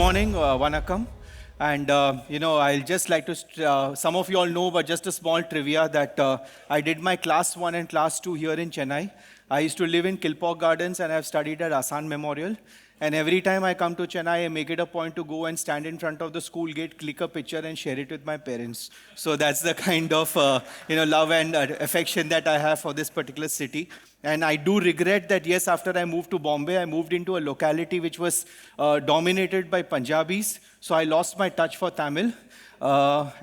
morning, Vanakkam. And, I'll just like to, some of you all know, but just a small trivia that I did my class 1 and class 2 here in Chennai. I used to live in Kilpauk Gardens and I've studied at Asan Memorial. And every time I come to Chennai, I make it a point to go and stand in front of the school gate, click a picture and share it with my parents. So that's the kind of, love and affection that I have for this particular city. And I do regret that, yes, after I moved to Bombay, I moved into a locality which was dominated by Punjabis. So I lost my touch for Tamil. Today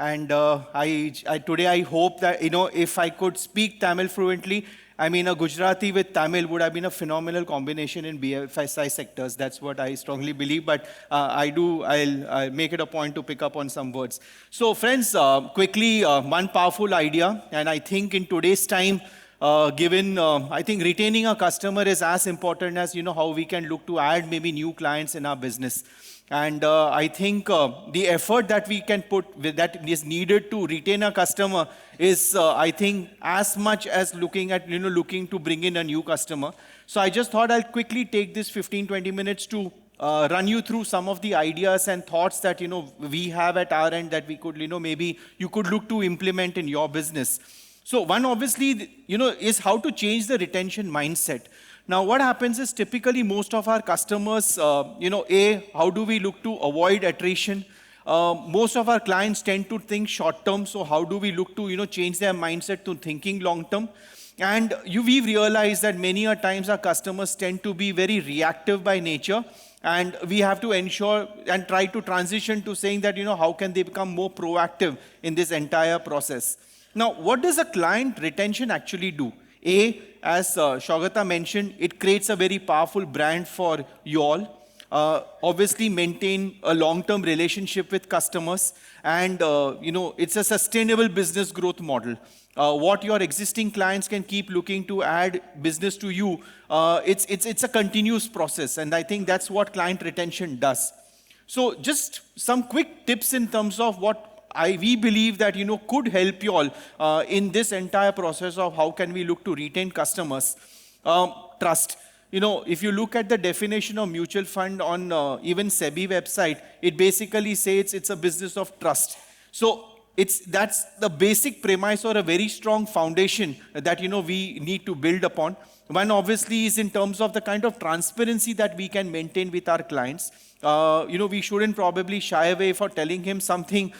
I hope that, if I could speak Tamil fluently, I mean, a Gujarati with Tamil would have been a phenomenal combination in BFSI sectors. That's what I strongly believe. But I'll make it a point to pick up on some words. So friends, quickly, one powerful idea. And I think in today's time, I think retaining a customer is as important as, how we can look to add maybe new clients in our business. And I think the effort that we can put that is needed to retain a customer is, I think, as much as looking to bring in a new customer. So I just thought I'll quickly take this 15-20 minutes to run you through some of the ideas and thoughts that, we have at our end that we could, maybe you could look to implement in your business. So one obviously, is how to change the retention mindset. Now, what happens is typically most of our customers, how do we look to avoid attrition? Most of our clients tend to think short term. So how do we look to, change their mindset to thinking long term? And we've realized that many a times our customers tend to be very reactive by nature. And we have to ensure and try to transition to saying that, how can they become more proactive in this entire process? Now, what does a client retention actually do? As Shogata mentioned, it creates a very powerful brand for you all. Obviously, maintain a long-term relationship with customers. And, it's a sustainable business growth model. What your existing clients can keep looking to add business to you, it's a continuous process. And I think that's what client retention does. So just some quick tips in terms of what we believe that, could help you all in this entire process of how can we look to retain customers. Trust. If you look at the definition of mutual fund on even SEBI website, it basically says it's a business of trust. So that's the basic premise or a very strong foundation that, we need to build upon. One obviously is in terms of the kind of transparency that we can maintain with our clients. We shouldn't probably shy away for telling him something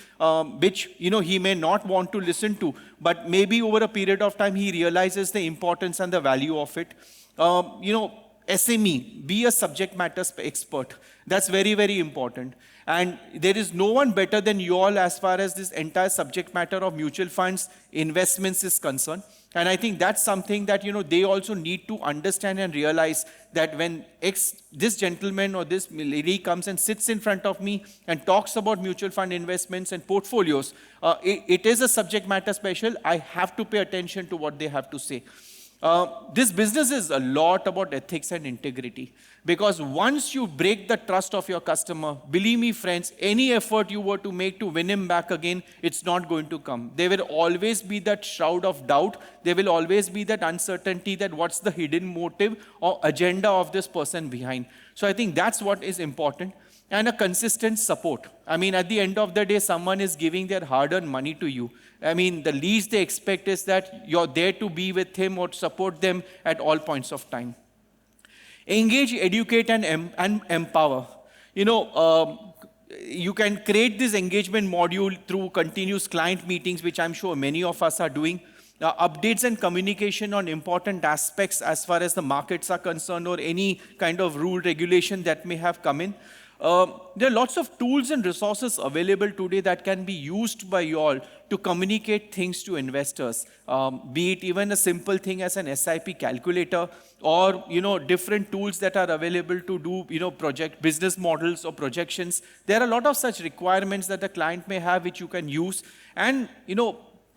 which, he may not want to listen to, but maybe over a period of time, he realizes the importance and the value of it. SME, be a subject matter expert. That's very, very important. And there is no one better than you all as far as this entire subject matter of mutual funds investments is concerned. And I think that's something that, they also need to understand and realize that when this gentleman or this lady comes and sits in front of me and talks about mutual fund investments and portfolios, it is a subject matter special. I have to pay attention to what they have to say. This business is a lot about ethics and integrity, because once you break the trust of your customer, believe me friends, any effort you were to make to win him back again, it's not going to come. There will always be that shroud of doubt. There will always be that uncertainty that what's the hidden motive or agenda of this person behind. So I think that's what is important. And a consistent support. I mean, at the end of the day, someone is giving their hard-earned money to you. I mean, the least they expect is that you're there to be with him or support them at all points of time. Engage, educate, and empower. You can create this engagement module through continuous client meetings, which I'm sure many of us are doing. Updates and communication on important aspects as far as the markets are concerned or any kind of rule regulation that may have come in. There are lots of tools and resources available today that can be used by you all to communicate things to investors, be it even a simple thing as an SIP calculator or, different tools that are available to do, project business models or projections. There are a lot of such requirements that the client may have which you can use and,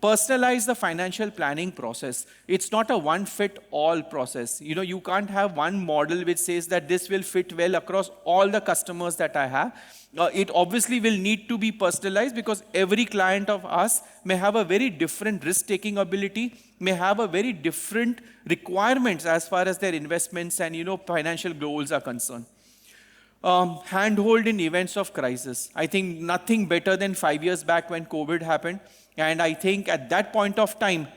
personalize the financial planning process. It's not a one-fit-all process. You can't have one model which says that this will fit well across all the customers that I have. It obviously will need to be personalized because every client of us may have a very different risk-taking ability, may have a very different requirements as far as their investments and, financial goals are concerned. handhold in events of crisis. I think nothing better than 5 years back when COVID happened. And I think at that point of time,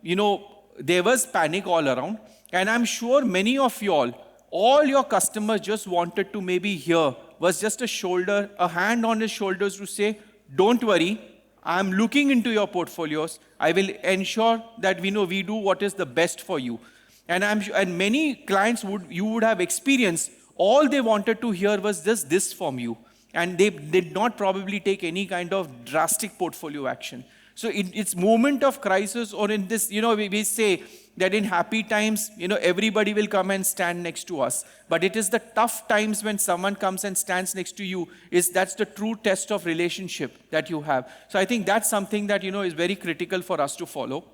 you know, there was panic all around. And I'm sure many of you all your customers just wanted to maybe hear was just a hand on his shoulders to say, don't worry, I'm looking into your portfolios. I will ensure that we do what is the best for you. And many clients you would have experienced, all they wanted to hear was just this from you. And they did not probably take any kind of drastic portfolio action. So it's moment of crisis, or in this, we say that in happy times, everybody will come and stand next to us. But it is the tough times when someone comes and stands next to you, that's the true test of relationship that you have. So I think that's something that, is very critical for us to follow.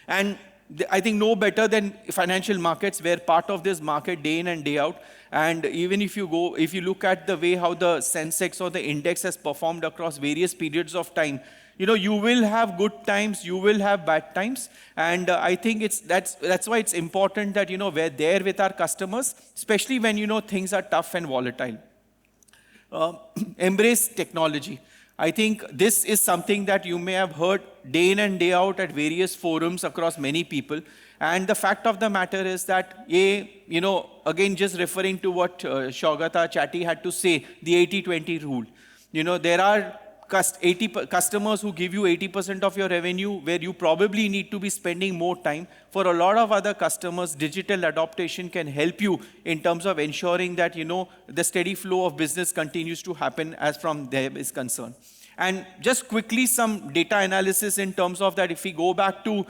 And I think no better than financial markets, where part of this market day in and day out. And even if you look at the way how the Sensex or the index has performed across various periods of time, you will have good times, you will have bad times. And I think that's why it's important that, we're there with our customers, especially when, things are tough and volatile. Embrace technology. I think this is something that you may have heard day in and day out at various forums across many people. And the fact of the matter is that, again, just referring to what Shaugata Chatty had to say, the 80-20 rule. There are customers who give you 80% of your revenue, where you probably need to be spending more time. For a lot of other customers, digital adaptation can help you in terms of ensuring that, the steady flow of business continues to happen as from there is concerned. And just quickly, some data analysis in terms of that. If we go back to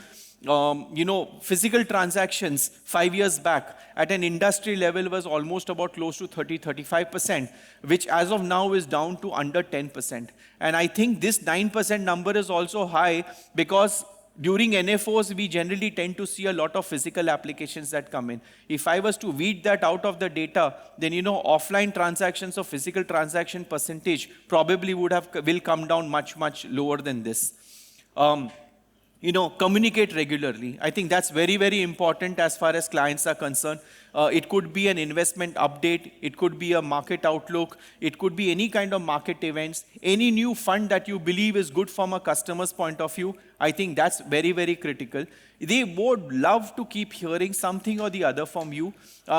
physical transactions 5 years back at an industry level was almost about close to 30-35%, which as of now is down to under 10%. And I think this 9% number is also high because during NFOs, we generally tend to see a lot of physical applications that come in. If I was to weed that out of the data, then, offline transactions or physical transaction percentage probably will come down much, much lower than this. Communicate regularly. I think that's very, very important as far as clients are concerned. It could be an investment update. It could be a market outlook. It could be any kind of market events. Any new fund that you believe is good from a customer's point of view, I think that's very, very critical. They would love to keep hearing something or the other from you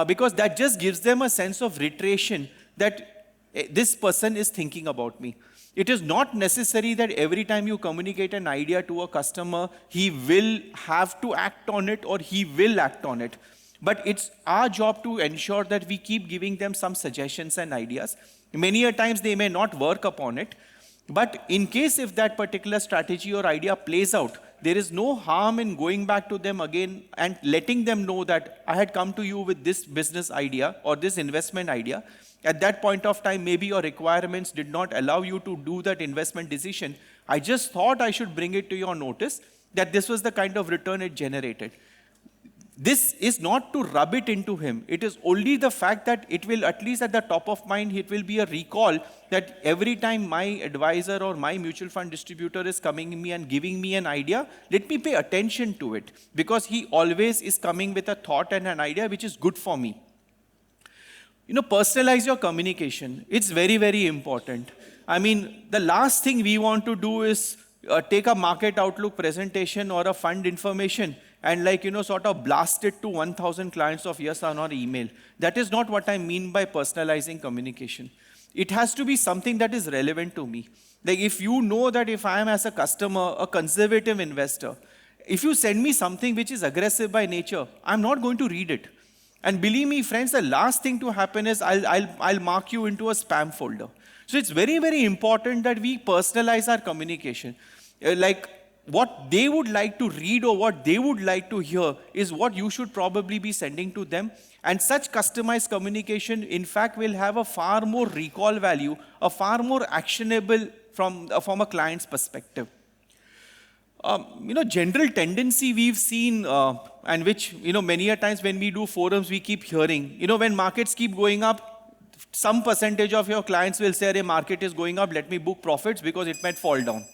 because that just gives them a sense of reiteration that this person is thinking about me. It is not necessary that every time you communicate an idea to a customer, he will have to act on it or he will act on it. But it's our job to ensure that we keep giving them some suggestions and ideas. Many a times they may not work upon it, but in case if that particular strategy or idea plays out, there is no harm in going back to them again and letting them know that I had come to you with this business idea or this investment idea. At that point of time, maybe your requirements did not allow you to do that investment decision. I just thought I should bring it to your notice that this was the kind of return it generated. This is not to rub it into him. It is only the fact that it will, at least at the top of mind, it will be a recall that every time my advisor or my mutual fund distributor is coming to me and giving me an idea, let me pay attention to it because he always is coming with a thought and an idea which is good for me. Personalize your communication. It's very, very important. I mean, the last thing we want to do is take a market outlook presentation or a fund information and sort of blast it to 1,000 clients of yes or no email. That is not what I mean by personalizing communication. It has to be something that is relevant to me. Like if you know that if I am as a customer, a conservative investor, if you send me something which is aggressive by nature, I'm not going to read it. And believe me, friends, the last thing to happen is I'll mark you into a spam folder. So it's very, very important that we personalize our communication. Like what they would like to read or what they would like to hear is what you should probably be sending to them. And such customized communication, in fact, will have a far more recall value, a far more actionable from a client's perspective. General tendency we've seen and which, many a times when we do forums, we keep hearing, when markets keep going up, some percentage of your clients will say, market is going up, let me book profits because it might fall down.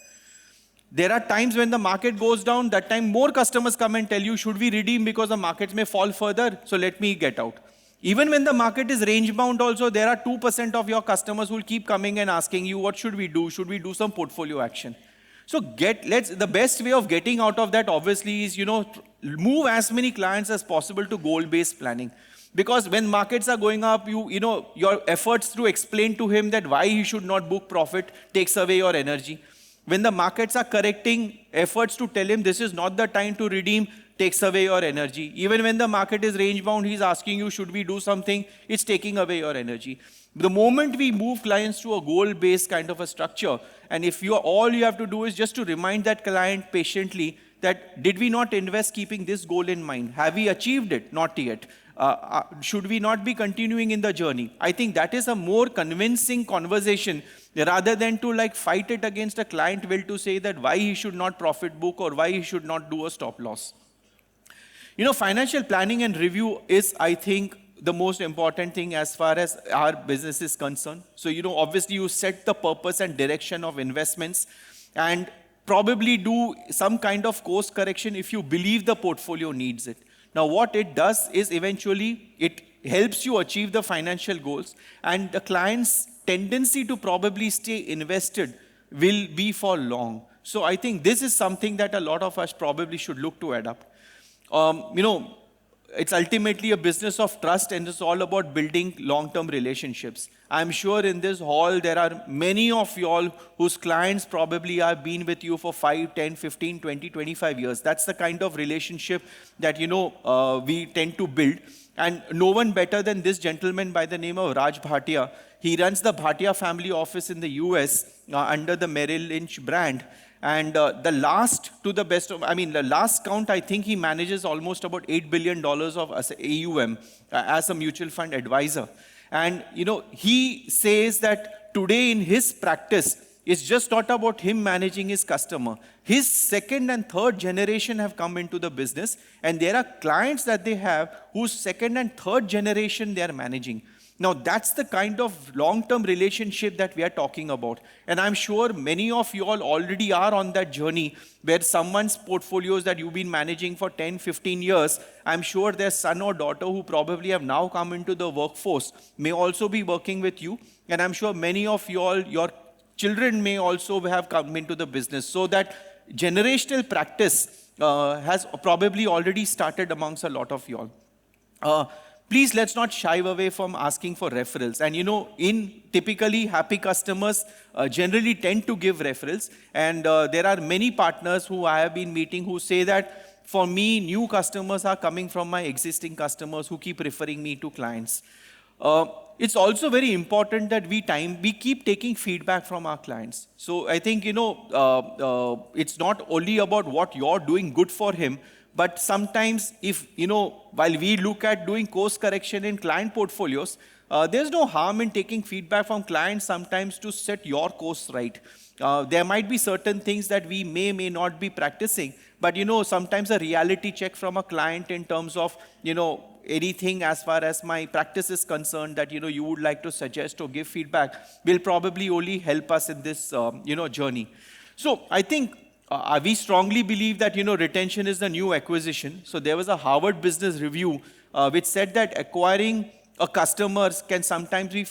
There are times when the market goes down, that time more customers come and tell you, should we redeem because the markets may fall further, so let me get out. Even when the market is range bound also, there are 2% of your customers who will keep coming and asking you, what should we do? Should we do some portfolio action? So the best way of getting out of that obviously is, move as many clients as possible to goal-based planning. Because when markets are going up, your efforts to explain to him that why he should not book profit takes away your energy. When the markets are correcting, efforts to tell him this is not the time to redeem takes away your energy. Even when the market is range bound, he's asking you, should we do something? It's taking away your energy. The moment we move clients to a goal-based kind of a structure, and if all you have to do is just to remind that client patiently that did we not invest keeping this goal in mind? Have we achieved it? Not yet. Should we not be continuing in the journey? I think that is a more convincing conversation rather than to fight it against a client will to say that why he should not profit book or why he should not do a stop loss. Financial planning and review is, I think, the most important thing as far as our business is concerned. So, obviously you set the purpose and direction of investments and probably do some kind of course correction if you believe the portfolio needs it. Now, what it does is eventually it helps you achieve the financial goals, and the client's tendency to probably stay invested will be for long. So I think this is something that a lot of us probably should look to adapt. It's ultimately a business of trust, and it's all about building long-term relationships. I'm sure in this hall, there are many of you all whose clients probably have been with you for 5, 10, 15, 20, 25 years. That's the kind of relationship that, we tend to build. And no one better than this gentleman by the name of Raj Bhatia. He runs the Bhatia family office in the US under the Merrill Lynch brand. And the last count, I think he manages almost about $8 billion of AUM as a mutual fund advisor. And, he says that today in his practice, it's just not about him managing his customer. His second and third generation have come into the business, and there are clients that they have whose second and third generation they are managing. Now, that's the kind of long-term relationship that we are talking about. And I'm sure many of you all already are on that journey where someone's portfolios that you've been managing for 10, 15 years, I'm sure their son or daughter who probably have now come into the workforce may also be working with you. And I'm sure many of you all, your children may also have come into the business. So that generational practice has probably already started amongst a lot of you all. Please let's not shy away from asking for referrals. And typically happy customers generally tend to give referrals. And there are many partners who I have been meeting who say that for me, new customers are coming from my existing customers who keep referring me to clients. It's also very important that we keep taking feedback from our clients. So I think, it's not only about what you're doing good for him, but sometimes if, while we look at doing course correction in client portfolios, there's no harm in taking feedback from clients sometimes to set your course right. There might be certain things that we may not be practicing, but sometimes a reality check from a client in terms of, anything as far as my practice is concerned that, you would like to suggest or give feedback will probably only help us in this, journey. So I think we strongly believe that, retention is the new acquisition. So there was a Harvard Business Review which said that acquiring a customer can sometimes be,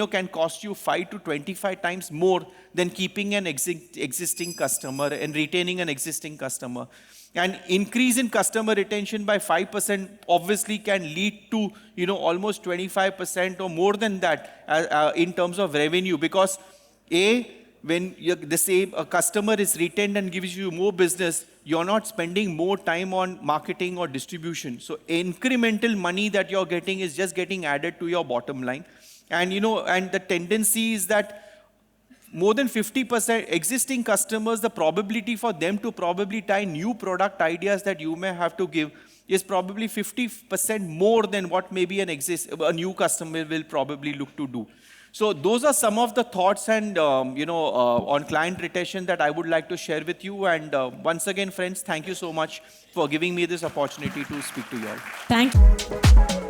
can cost you 5 to 25 times more than keeping an existing customer and retaining an existing customer. And increase in customer retention by 5% obviously can lead to, almost 25% or more than that in terms of revenue, because when a customer is retained and gives you more business, you're not spending more time on marketing or distribution. So incremental money that you're getting is just getting added to your bottom line. And, and the tendency is that more than 50% existing customers, the probability for them to probably tie new product ideas that you may have to give is probably 50% more than what maybe a new customer will probably look to do. So those are some of the thoughts and, on client retention that I would like to share with you. And once again, friends, thank you so much for giving me this opportunity to speak to you all. Thank you.